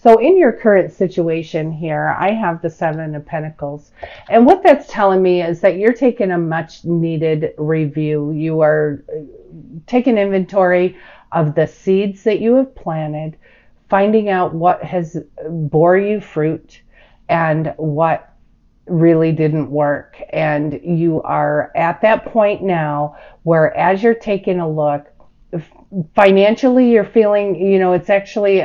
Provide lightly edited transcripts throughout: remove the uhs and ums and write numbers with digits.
So in your current situation here, I have the Seven of Pentacles. And what that's telling me is that you're taking a much needed review. You are taking inventory of the seeds that you have planted, finding out what has bore you fruit and what really didn't work. And you are at that point now where, as you're taking a look, financially you're feeling, it's actually,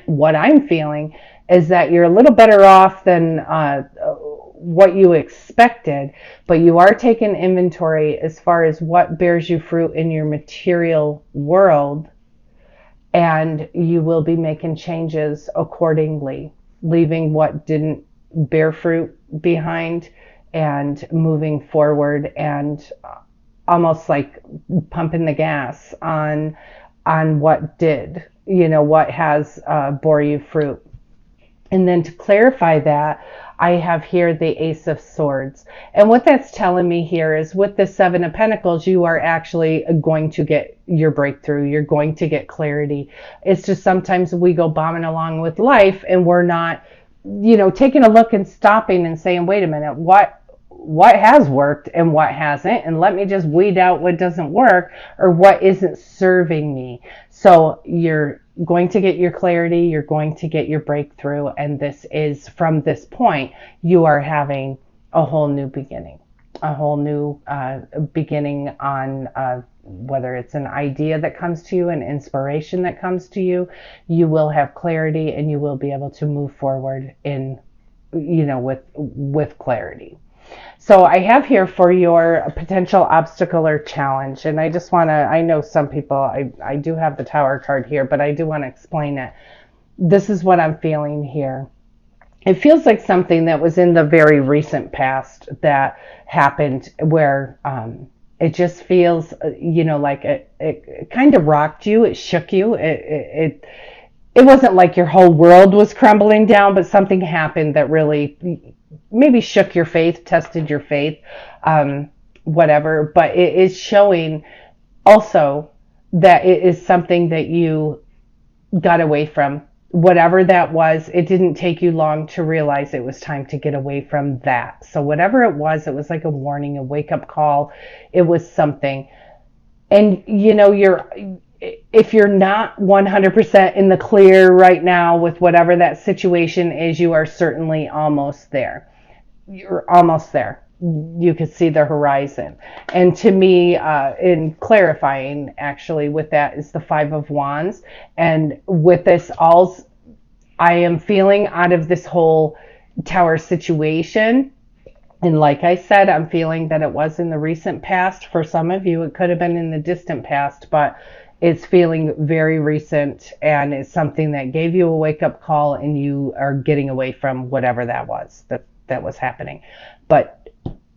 what I'm feeling is that you're a little better off than what you expected, but you are taking inventory as far as what bears you fruit in your material world, and you will be making changes accordingly, leaving what didn't bear fruit behind and moving forward, and almost like pumping the gas on what did, what has bore you fruit. And then to clarify that, I have here the Ace of Swords. And what that's telling me here is, with the Seven of Pentacles, you are actually going to get your breakthrough. You're going to get clarity. It's just sometimes we go bombing along with life and we're not, taking a look and stopping and saying, wait a minute, what has worked and what hasn't, and let me just weed out what doesn't work or what isn't serving me. So you're going to get your clarity, you're going to get your breakthrough, and this is, from this point, you are having a whole new beginning, a whole new beginning on whether it's an idea that comes to you, an inspiration that comes to you. You will have clarity and you will be able to move forward in, with clarity. So I have here for your potential obstacle or challenge, and I just want to, I know some people, I do have the Tower card here, but I do want to explain it. This is what I'm feeling here. It feels like something that was in the very recent past that happened, where it just feels, like it kind of rocked you, it shook you, it wasn't like your whole world was crumbling down, but something happened that really maybe shook your faith, tested your faith, whatever. But it is showing also that it is something that you got away from. Whatever that was, it didn't take you long to realize it was time to get away from that. So whatever it was like a warning, a wake-up call. It was something. And, if you're not 100% in the clear right now with whatever that situation is, you are certainly almost there. You're almost there. You can see the horizon. And to me, in clarifying, actually, with that is the Five of Wands. And with this, I am feeling out of this whole Tower situation. And like I said, I'm feeling that it was in the recent past. For some of you, it could have been in the distant past, but it's feeling very recent, and it's something that gave you a wake-up call, and you are getting away from whatever that was that was happening. But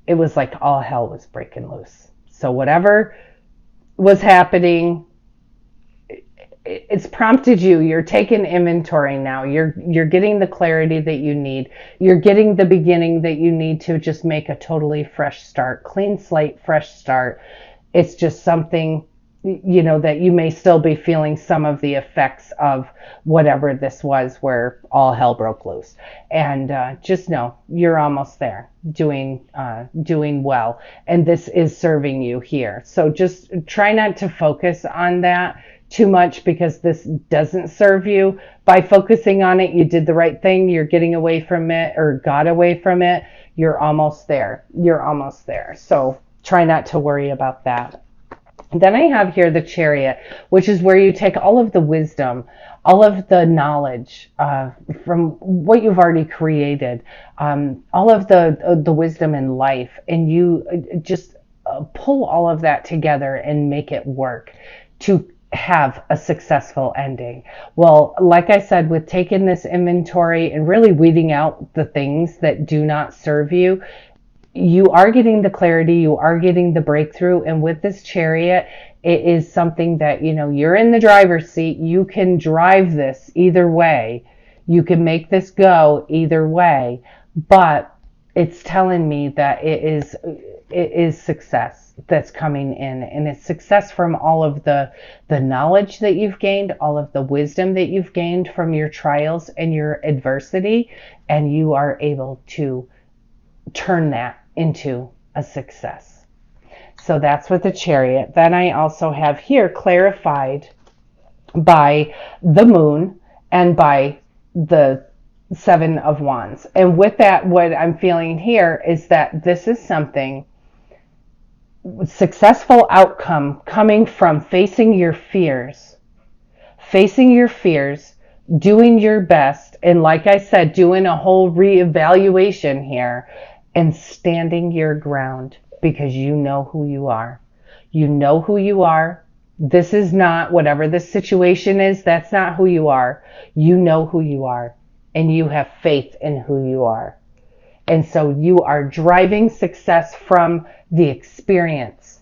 it was like all hell was breaking loose. So whatever was happening, it's prompted you. You're taking inventory now. You're getting the clarity that you need. You're getting the beginning that you need to just make a totally fresh start, clean slate, fresh start. It's just something, that you may still be feeling some of the effects of whatever this was, where all hell broke loose. And just know you're almost there, doing well. And this is serving you here. So just try not to focus on that too much, because this doesn't serve you. By focusing on it, you did the right thing. You're getting away from it, or got away from it. You're almost there. You're almost there. So try not to worry about that. Then I have here the Chariot, which is where you take all of the wisdom, all of the knowledge from what you've already created, all of the wisdom in life, and you just pull all of that together and make it work to have a successful ending. Well, like I said, with taking this inventory and really weeding out the things that do not serve you, you are getting the clarity, you are getting the breakthrough. And with this Chariot, it is something that, you're in the driver's seat. You can drive this either way. You can make this go either way. But it's telling me that it is success that's coming in, and it's success from all of the knowledge that you've gained, all of the wisdom that you've gained from your trials and your adversity, and you are able to turn that into a success. So that's with the Chariot. Then I also have here clarified by the Moon and by the Seven of Wands. And with that, what I'm feeling here is that this is something, successful outcome coming from facing your fears, doing your best, and like I said, doing a whole reevaluation here and standing your ground, because you know who you are. You know who you are. This is not, whatever the situation is, that's not who you are. You know who you are, and you have faith in who you are. And so you are driving success from the experience.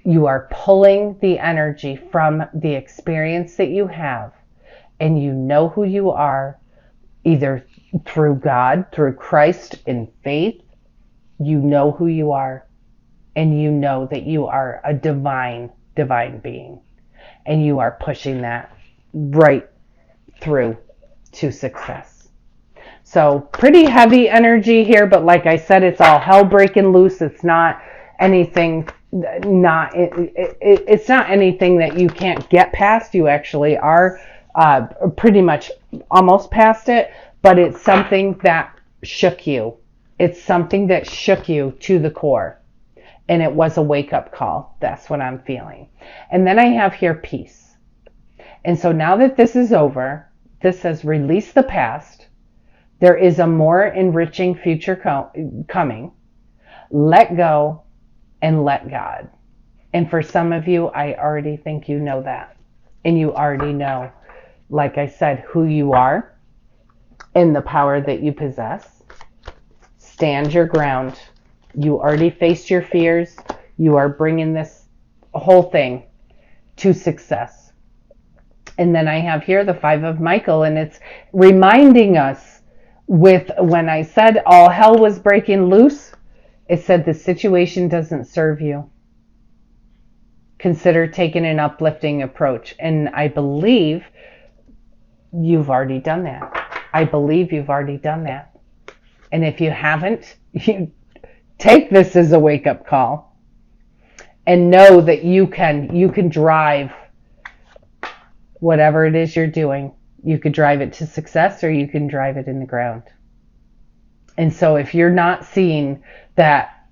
You are pulling the energy from the experience that you have, and you know who you are, either through God, through Christ, in faith. You know who you are, and you know that you are a divine being, and you are pushing that right through to success. So pretty heavy energy here, but like I said, it's all hell breaking loose. It's not anything, it's not anything that you can't get past. You actually are pretty much almost past it, but it's something that shook you. It's something that shook you to the core. And it was a wake-up call. That's what I'm feeling. And then I have here peace. And so now that this is over, this says release the past. There is a more enriching future coming. Let go and let God. And for some of you, I already think you know that. And you already know, like I said, who you are and the power that you possess. Stand your ground. You already faced your fears. You are bringing this whole thing to success. And then I have here the Five of Michael, and it's reminding us with, when I said all hell was breaking loose, it said the situation doesn't serve you. Consider taking an uplifting approach. And I believe you've already done that. I believe you've already done that. And if you haven't, you take this as a wake-up call and know that you can drive whatever it is you're doing. You could drive it to success, or you can drive it in the ground. And so if you're not seeing that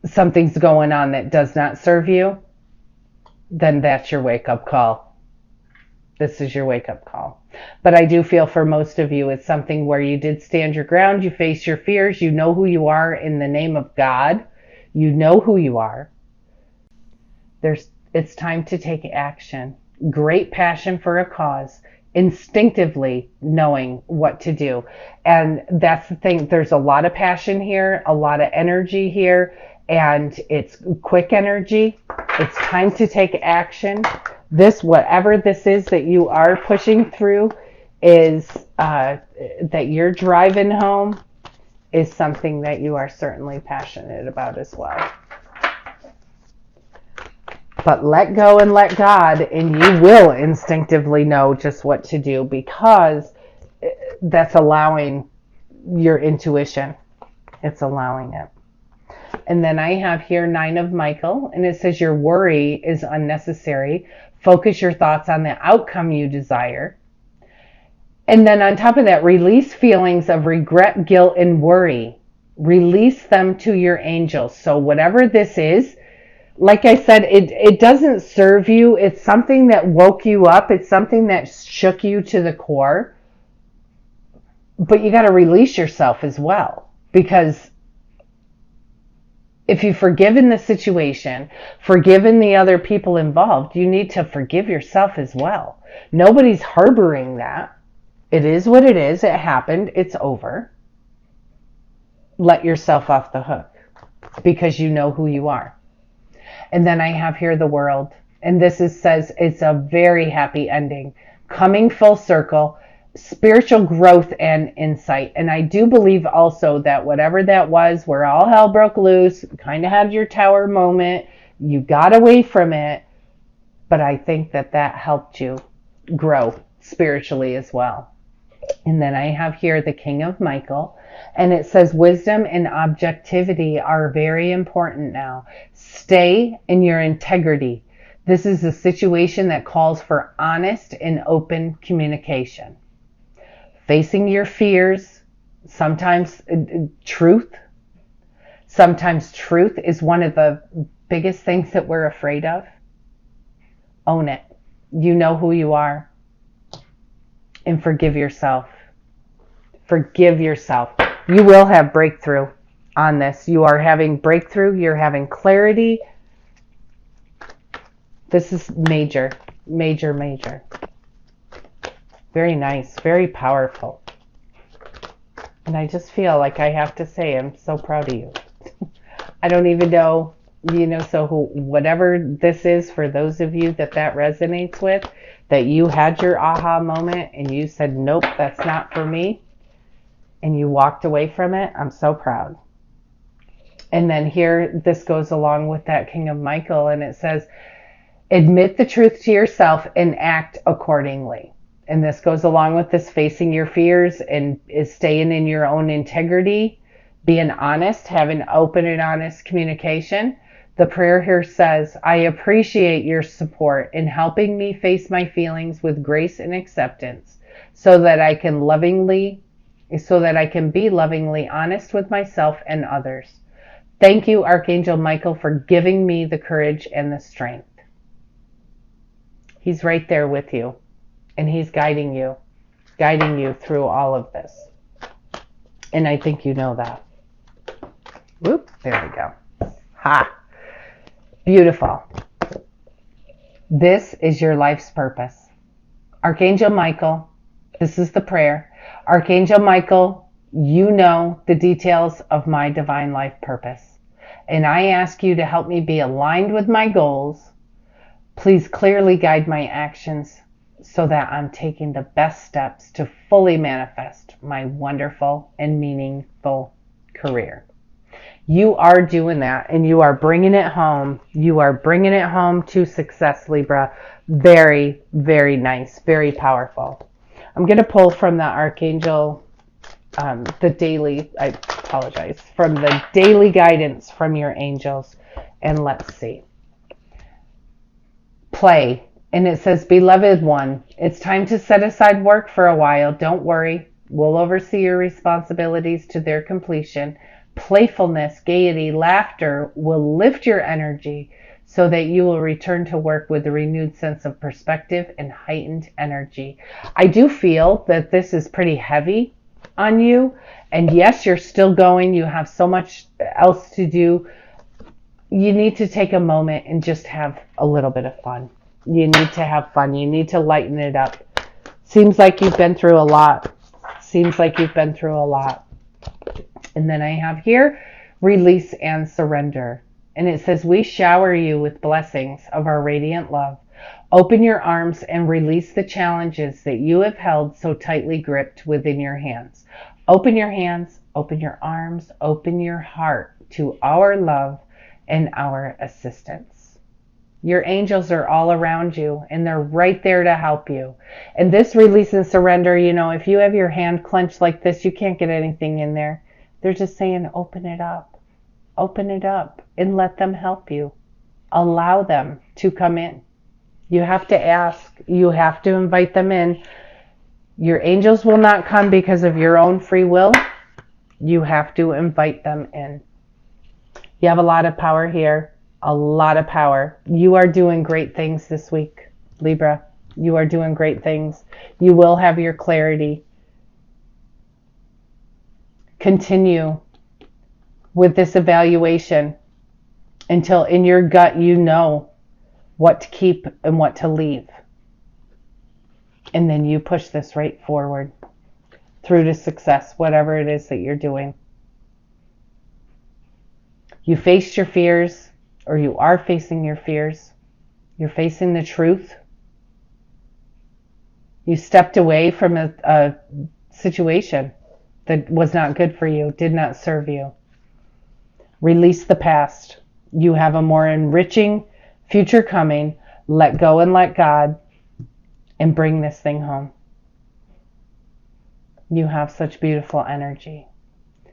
something's going on that does not serve you, then that's your wake-up call. This is your wake-up call. But I do feel for most of you, it's something where you did stand your ground, you face your fears, you know who you are in the name of God. You know who you are. It's time to take action. Great passion for a cause. Instinctively knowing what to do. And that's the thing. There's a lot of passion here, a lot of energy here, and it's quick energy. It's time to take action. This, whatever this is that you are pushing through, is that you're driving home, is something that you are certainly passionate about as well. But let go and let God, and you will instinctively know just what to do, because that's allowing your intuition. It's allowing it. And then I have here Nine of Michael, and it says your worry is unnecessary. Focus your thoughts on the outcome you desire. And then on top of that, release feelings of regret, guilt, and worry. Release them to your angels. So whatever this is, like I said, it doesn't serve you. It's something that woke you up. It's something that shook you to the core. But you got to release yourself as well. Because if you've forgiven the situation, forgiven the other people involved, you need to forgive yourself as well. Nobody's harboring that. It is what it is. It happened. It's over. Let yourself off the hook, because you know who you are. And then I have here the World. And this says it's a very happy ending. Coming full circle. spiritual growth and insight. And I do believe also that whatever that was, where all hell broke loose, kind of had your tower moment, you got away from it, but I think that that helped you grow spiritually as well. And then I have here the King of Michael, and it says wisdom and objectivity are very important now. Stay in your integrity. This is a situation that calls for honest and open communication. Facing your fears, sometimes truth. Sometimes truth is one of the biggest things that we're afraid of. Own it. You know who you are. And forgive yourself. Forgive yourself. You will have breakthrough on this. You are having breakthrough. You're having clarity. This is major, major, major. Very nice, very powerful. And I just feel like I have to say I'm so proud of you. I don't even know, so whatever this is for those of you that resonates with, that you had your aha moment and you said, nope, that's not for me, and you walked away from it. I'm so proud. And then here, this goes along with that King of Michael, and it says, admit the truth to yourself and act accordingly. And this goes along with this facing your fears and is staying in your own integrity, being honest, having open and honest communication. The prayer here says, I appreciate your support in helping me face my feelings with grace and acceptance so that I can be lovingly honest with myself and others. Thank you, Archangel Michael, for giving me the courage and the strength. He's right there with you. And he's guiding you through all of this. And I think you know that. Whoop, there we go. Ha! Beautiful. This is your life's purpose. Archangel Michael, this is the prayer. Archangel Michael, you know the details of my divine life purpose. And I ask you to help me be aligned with my goals. Please clearly guide my actions so that I'm taking the best steps to fully manifest my wonderful and meaningful career. You are doing that, and you are bringing it home. You are bringing it home to success, Libra. Very, very nice, very powerful. I'm going to pull from the Archangel, from the daily guidance from your angels, and let's see. Play. And it says, beloved one, it's time to set aside work for a while. Don't worry. We'll oversee your responsibilities to their completion. Playfulness, gaiety, laughter will lift your energy so that you will return to work with a renewed sense of perspective and heightened energy. I do feel that this is pretty heavy on you. And yes, you're still going. You have so much else to do. You need to take a moment and just have a little bit of fun. You need to have fun. You need to lighten it up. Seems like you've been through a lot. And then I have here, release and surrender. And it says, we shower you with blessings of our radiant love. Open your arms and release the challenges that you have held so tightly gripped within your hands. Open your hands, open your arms, open your heart to our love and our assistance. Your angels are all around you, and they're right there to help you. And this release and surrender, if you have your hand clenched like this, you can't get anything in there. They're just saying, open it up, and let them help you. Allow them to come in. You have to ask. You have to invite them in. Your angels will not come because of your own free will. You have to invite them in. You have a lot of power here. A lot of power. You are doing great things this week, Libra. You are doing great things. You will have your clarity. Continue with this evaluation until in your gut you know what to keep and what to leave. And then you push this right forward through to success, whatever it is that you're doing. You faced your fears, or you are facing your fears. You're facing the truth. You stepped away from a situation that was not good for you, did not serve you. Release the past. You have a more enriching future coming. Let go and let God and bring this thing home. You have such beautiful energy.